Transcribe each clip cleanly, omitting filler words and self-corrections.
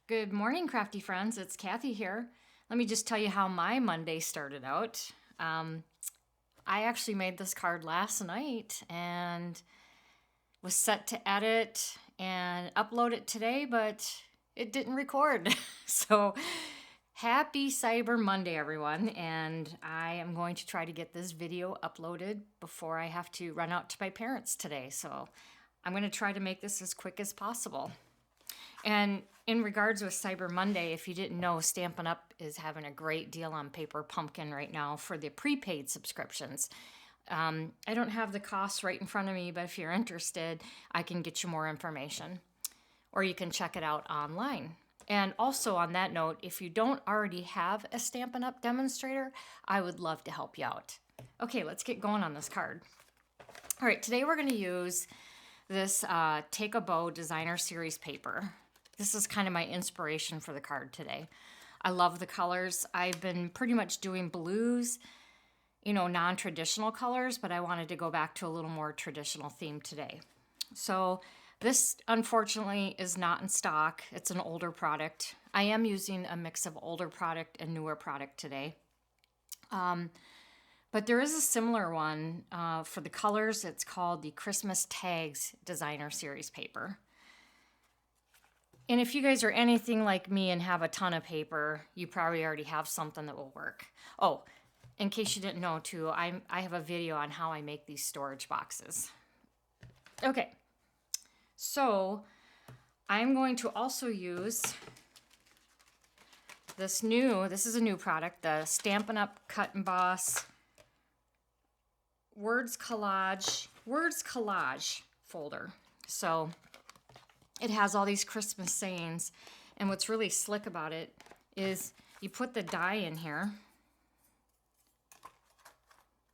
Good morning, crafty friends. It's Kathy here. Let me just tell you how my Monday started out. I actually made this card last night and was set to edit and upload it today, but it didn't record. So happy Cyber Monday, everyone. And I am going to try to get this video uploaded before I have to run out to my parents today. So I'm going to try to make this as quick as possible. And in regards with Cyber Monday, if you didn't know, Stampin' Up! Is having a great deal on Paper Pumpkin right now for the prepaid subscriptions. I don't have the costs right in front of me, but if you're interested, I can get you more information. Or you can check it out online. And also on that note, if you don't already have a Stampin' Up! Demonstrator, I would love to help you out. Okay, let's get going on this card. All right, today we're going to use this Take a Bow Designer Series paper. This is kind of my inspiration for the card today. I love the colors. I've been pretty much doing blues, non-traditional colors, but I wanted to go back to a little more traditional theme today. So this, unfortunately, is not in stock. It's an older product. I am using a mix of older product and newer product today. But there is a similar one for the colors. It's called the Christmas Tags Designer Series paper. And if you guys are anything like me and have a ton of paper, you probably already have something that will work. Oh, in case you didn't know too, I have a video on how I make these storage boxes. Okay, so I'm going to also use this is a new product, the Stampin' Up! Cut Emboss Words Collage folder. So it has all these Christmas sayings, and what's really slick about it is you put the die in here.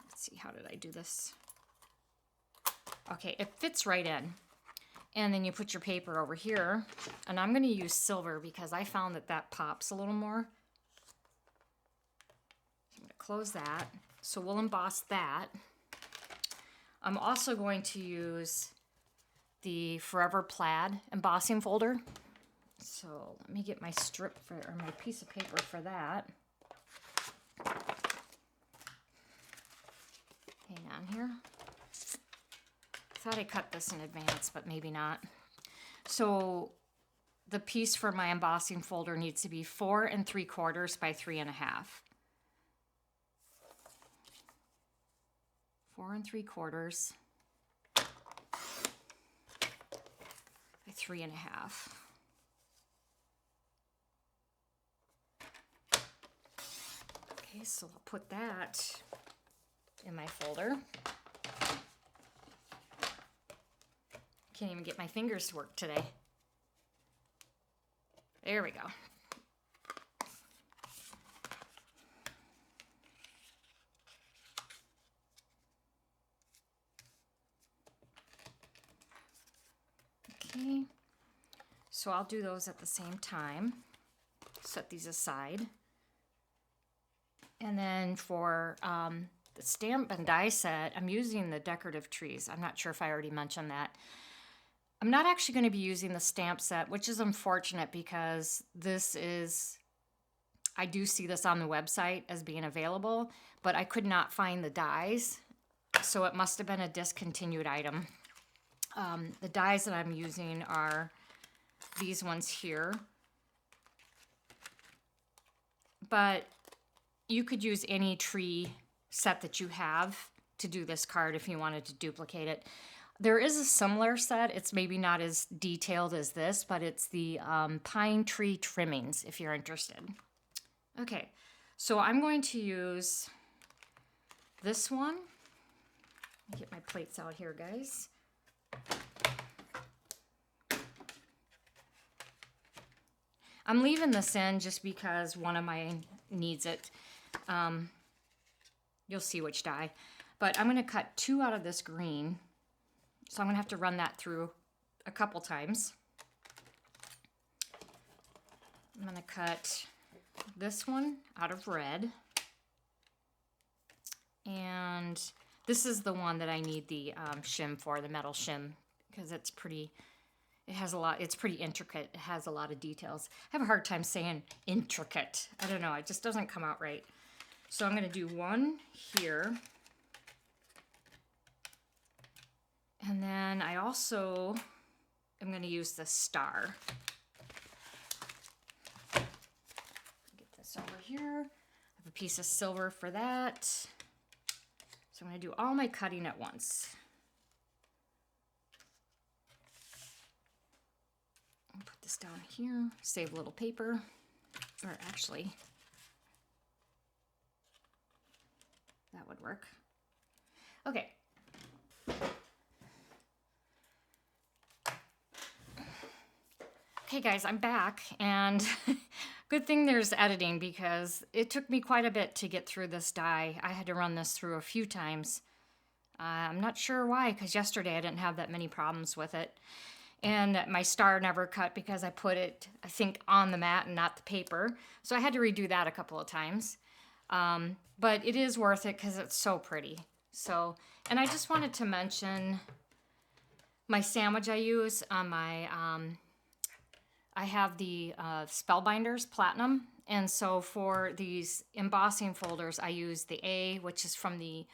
Let's see, how did I do this? Okay, it fits right in. And then you put your paper over here, and I'm going to use silver because I found that pops a little more. I'm going to close that. So we'll emboss that. I'm also going to use the Forever Plaid embossing folder. So let me get my my piece of paper for that. Hang on here. I thought I cut this in advance, but maybe not. So the piece for my embossing folder needs to be 4 3/4 by 3 1/2. 4 3/4 by 3 1/2. Okay, so I'll put that in my folder. Can't even get my fingers to work today. There we go. Okay, so I'll do those at the same time. Set these aside. And then for the stamp and die set, I'm using the decorative trees. I'm not sure if I already mentioned that. I'm not actually going to be using the stamp set, which is unfortunate because I do see this on the website as being available, but I could not find the dies, so it must have been a discontinued item. The dies that I'm using are these ones here, but you could use any tree set that you have to do this card if you wanted to duplicate it. There is a similar set. It's maybe not as detailed as this, but it's the pine tree trimmings if you're interested. Okay, so I'm going to use this one. Get my plates out here, guys. I'm leaving this in just because one of mine needs it. You'll see which die. But I'm going to cut 2 out of this green. So I'm going to have to run that through a couple times. I'm going to cut this one out of red. And this is the one that I need the shim for, the metal shim, because it's pretty It has a lot, it's pretty intricate. It has a lot of details. I have a hard time saying intricate. I don't know, it just doesn't come out right. So I'm gonna do one here. And then I also am gonna use the star. Get this over here. I have a piece of silver for that. So I'm gonna do all my cutting at once. I'll put this down here, save a little paper, or actually, that would work. Okay. Okay guys, I'm back, and good thing there's editing because it took me quite a bit to get through this die. I had to run this through a few times. I'm not sure why, because yesterday I didn't have that many problems with it. And my star never cut because I put it, I think, on the mat and not the paper. So I had to redo that a couple of times. But it is worth it because it's so pretty. So, and I just wanted to mention my sandwich I use on my... I have the Spellbinders Platinum, and so for these embossing folders, I use the A, which is from the,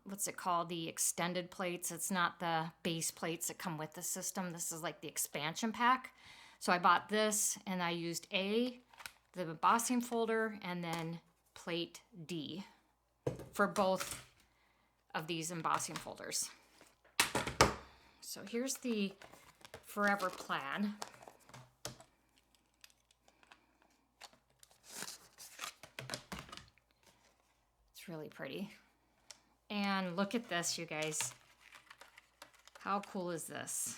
what's it called, the extended plates. It's not the base plates that come with the system. This is like the expansion pack. So I bought this, and I used A, the embossing folder, and then plate D for both of these embossing folders. So here's the Forever Plaid. Really pretty. And look at this, you guys. How cool is this?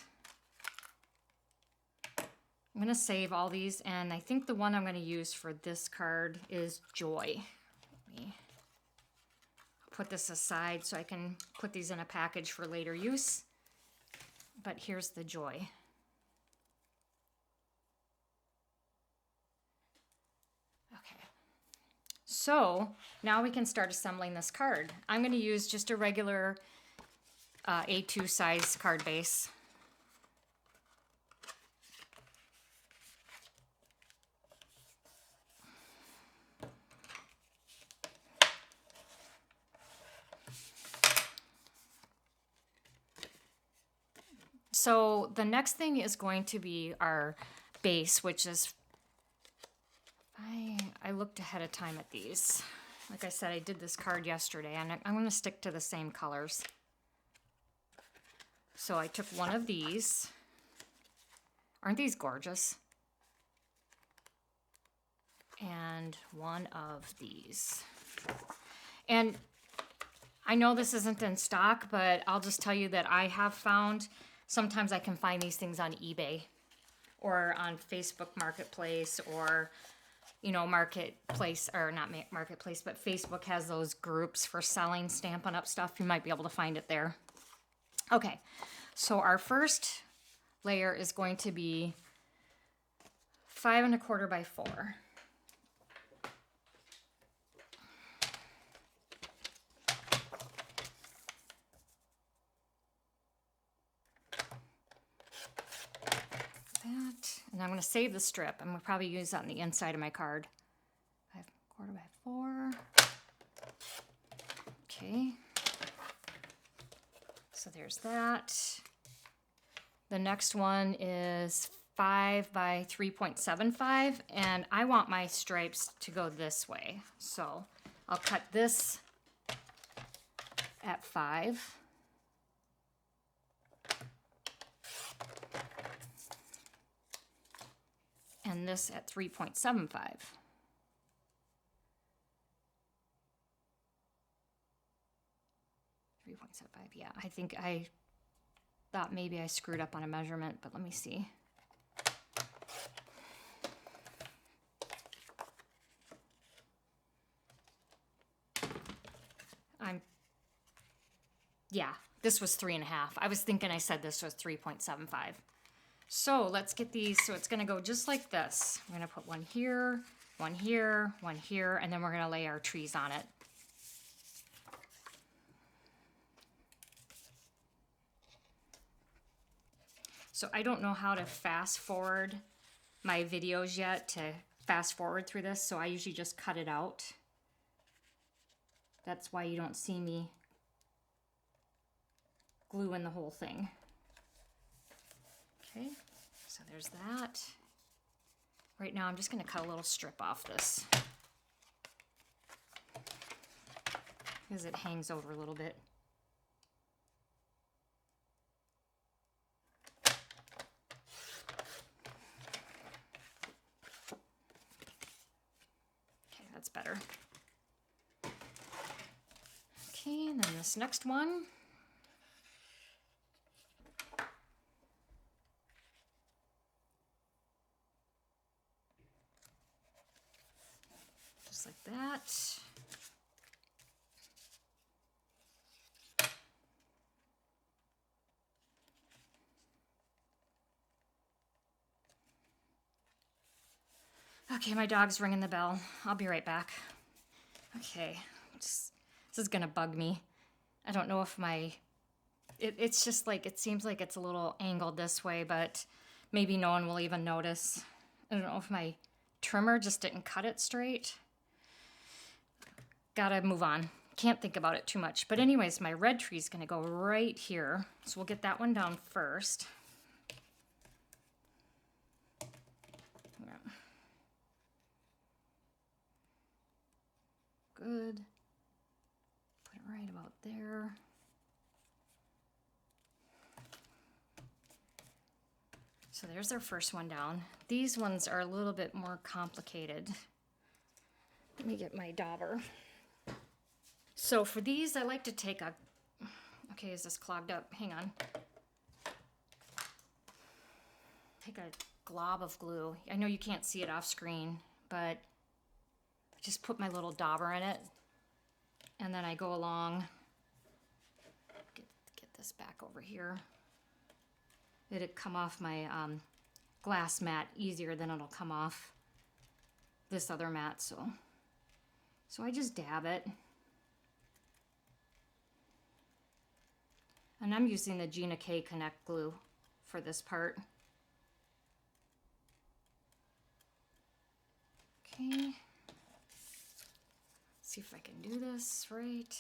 I'm going to save all these, and I think the one I'm going to use for this card is Joy. Let me put this aside so I can put these in a package for later use. But here's the Joy. So now we can start assembling this card. I'm going to use just a regular A2 size card base. So the next thing is going to be our base, which is I looked ahead of time at these. Like I said, I did this card yesterday, and I'm going to stick to the same colors. So I took one of these. Aren't these gorgeous? And one of these. And I know this isn't in stock, but I'll just tell you that I have found sometimes I can find these things on eBay or on Facebook Marketplace, or you know, Marketplace, or not Marketplace, but Facebook has those groups for selling Stampin' Up stuff. You might be able to find it there. Okay, so our first layer is going to be 5 1/4 by 4. And I'm going to save the strip. I'm going to probably use that on the inside of my card. 5 1/4 by 4. Okay. So there's that. The next one is 5 by 3.75, and I want my stripes to go this way. So I'll cut this at 5. And this at 3.75. 3.75, yeah. I think I thought maybe I screwed up on a measurement, but let me see. Yeah, this was 3.5. I was thinking I said this was 3.75. So let's get these. So it's going to go just like this. We're going to put one here, one here, one here, and then we're going to lay our trees on it. So I don't know how to fast forward my videos yet to fast forward through this, so I usually just cut it out. That's why you don't see me gluing the whole thing. Okay, so there's that. Right now I'm just going to cut a little strip off this because it hangs over a little bit. Okay, that's better. Okay, and then this next one. Just like that. Okay, my dog's ringing the bell. I'll be right back. Okay, this is gonna bug me. I don't know if it's just like, it seems like it's a little angled this way, but maybe no one will even notice. I don't know if my trimmer just didn't cut it straight. Gotta move on. Can't think about it too much. But anyways, my red tree is gonna go right here. So we'll get that one down first. Yeah. Good. Put it right about there. So there's our first one down. These ones are a little bit more complicated. Let me get my dauber. So for these, I like to take a, okay, is this clogged up? Hang on. Take a glob of glue. I know you can't see it off screen, but I just put my little dauber in it, and then I go along, get this back over here. It'll come off my glass mat easier than it'll come off this other mat, so I just dab it. And I'm using the Gina K Connect glue for this part. Okay. See if I can do this right.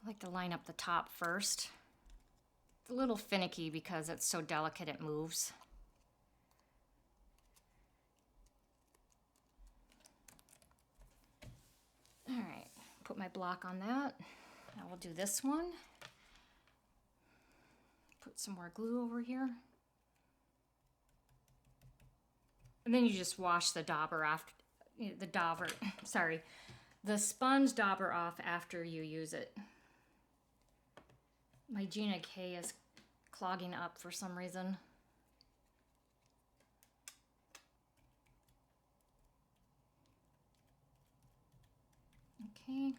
I like to line up the top first. It's a little finicky because it's so delicate it moves. All right, put my block on that. Now we'll do this one. Put some more glue over here. And then you just wash the dauber after, the sponge dauber off after you use it. My Gina K is clogging up for some reason. Okay.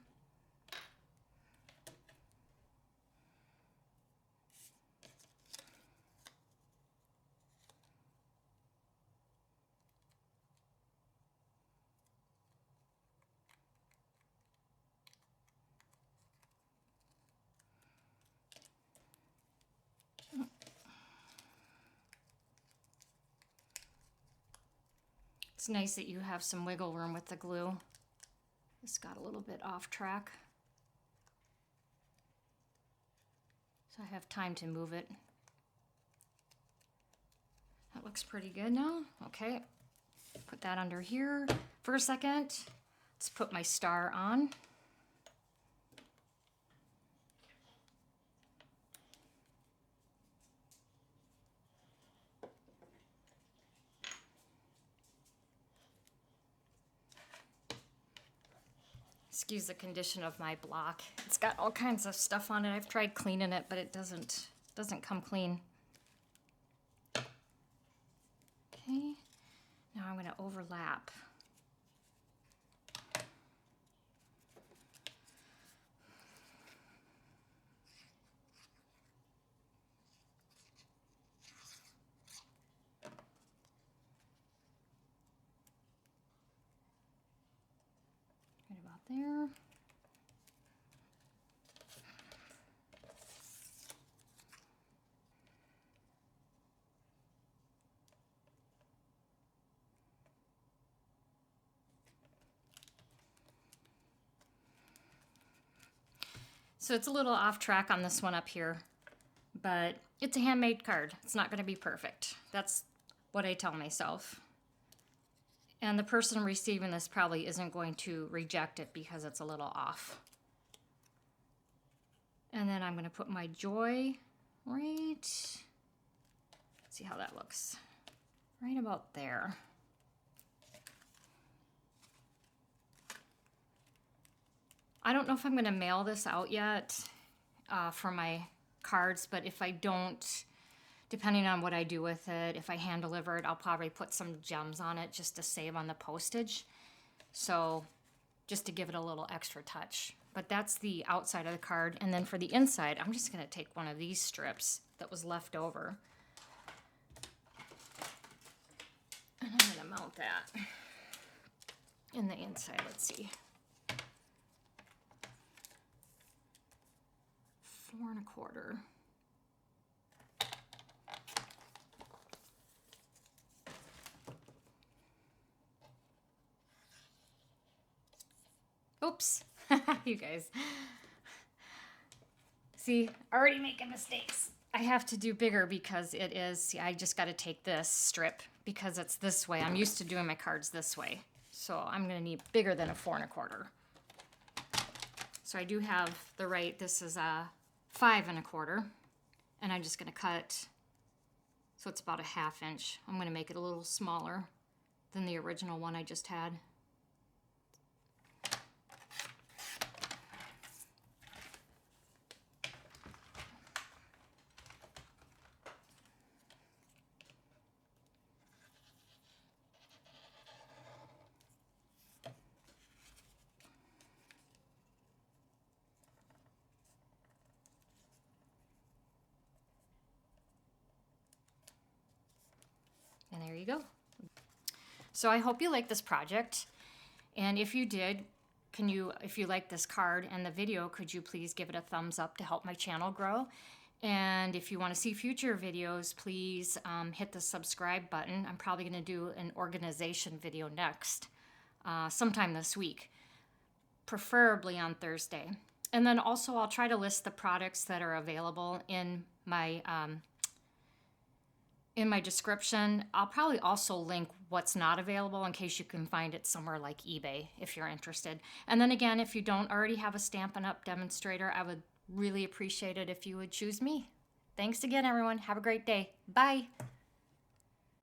It's nice that you have some wiggle room with the glue. This got a little bit off track, so I have time to move it. That looks pretty good now. Okay, put that under here for a second. Let's put my star on. Excuse the condition of my block. It's got all kinds of stuff on it. I've tried cleaning it, but it doesn't come clean. Okay, now I'm going to overlap. Right about there. So it's a little off track on this one up here, but it's a handmade card. It's not going to be perfect. That's what I tell myself. And the person receiving this probably isn't going to reject it because it's a little off. And then I'm going to put my joy right, let's see how that looks, right about there. I don't know if I'm going to mail this out yet for my cards, but if I don't, depending on what I do with it, if I hand deliver it, I'll probably put some gems on it just to save on the postage. So just to give it a little extra touch. But that's the outside of the card. And then for the inside, I'm just going to take one of these strips that was left over. And I'm going to mount that in the inside. Let's see. 4 1/4. Oops, you guys. See, already making mistakes. I have to do bigger because it is, see, I just got to take this strip because it's this way. I'm used to doing my cards this way. So I'm going to need bigger than a 4 1/4. So I do have the right, this is a 5 1/4. And I'm just going to cut, so it's about a 1/2 inch. I'm going to make it a little smaller than the original one I just had. And there you go. So I hope you like this project. And if you did, if you like this card and the video, could you please give it a thumbs up to help my channel grow? And if you want to see future videos, please hit the subscribe button. I'm probably going to do an organization video next, sometime this week, preferably on Thursday. And then also I'll try to list the products that are available in my description. I'll probably also link what's not available in case you can find it somewhere like eBay if you're interested. And then again, if you don't already have a Stampin' Up! Demonstrator, I would really appreciate it if you would choose me. Thanks again, everyone. Have a great day. Bye.